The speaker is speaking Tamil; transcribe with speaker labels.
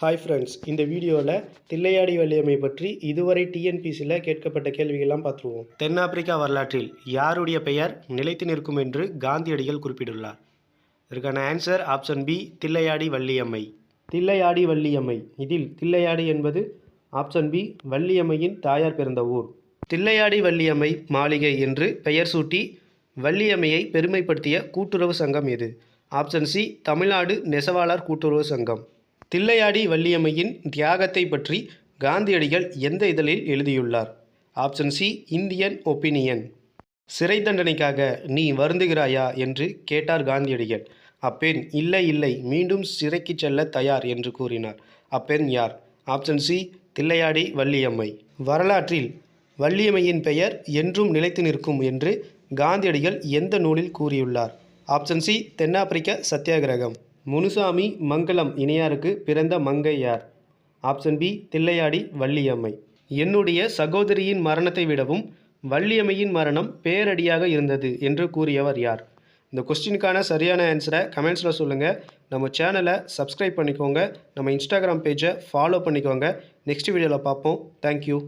Speaker 1: ஹாய் ஃப்ரெண்ட்ஸ், இந்த வீடியோவில் தில்லையாடி வள்ளியம்மை பற்றி இதுவரை டிஎன்பிசியில் கேட்கப்பட்ட கேள்விகள்லாம் பார்த்துருவோம். தென்னாப்பிரிக்கா வரலாற்றில் யாருடைய பெயர் நிலைத்து நிற்கும் என்று காந்தியடிகள் குறிப்பிட்டுள்ளார்? இதற்கான answer option B, Thillaiyadi Valliammai. Thillaiyadi Valliammai. இதில் தில்லையாடி என்பது ஆப்ஷன் பி, வள்ளியம்மையின் தாயார் பிறந்த ஊர். தில்லையாடி வள்ளியம்மை மாளிகை என்று பெயர் சூட்டி வள்ளியம்மையை பெருமைப்படுத்திய கூட்டுறவு சங்கம் எது? ஆப்ஷன் சி, தமிழ்நாடு நெசவாளர் கூட்டுறவு சங்கம். தில்லையாடி வள்ளியம்மையின் தியாகத்தை பற்றி காந்தியடிகள் எந்த இதழில் எழுதியுள்ளார்? Option C, Indian opinion. சிறை தண்டனைக்காக நீ வருந்துகிறாயா என்று கேட்டார் காந்தியடிகள். அப்பெண் இல்லை இல்லை, மீண்டும் சிறைக்கு செல்ல தயார் என்று கூறினார். அப்பெண் யார்? Option C, Thillaiyadi Valliammai. வரலாற்றில் வள்ளியம்மையின் பெயர் என்றும் நிலைத்து நிற்கும் என்று காந்தியடிகள் எந்த நூலில் கூறியுள்ளார்? ஆப்ஷன் சி, தென்னாப்பிரிக்க சத்தியாகிரகம். முனுசாமி மங்கலம் இணையாருக்கு பிறந்த மங்கை யார்? Option B, Thillaiyadi Valliammai. என்னுடைய சகோதரியின் மரணத்தை விடவும் வள்ளியம்மையின் மரணம் பேரடியாக இருந்தது என்று கூறியவர் யார்? இந்த கொஸ்டினுக்கான சரியான ஆன்சரை கமெண்ட்ஸில் சொல்லுங்கள். நம்ம சேனலை சப்ஸ்கிரைப் பண்ணிக்கோங்க. நம்ம இன்ஸ்டாகிராம் பேஜை ஃபாலோ பண்ணிக்கோங்க. நெக்ஸ்ட் வீடியோவில் பார்ப்போம். தேங்க்யூ.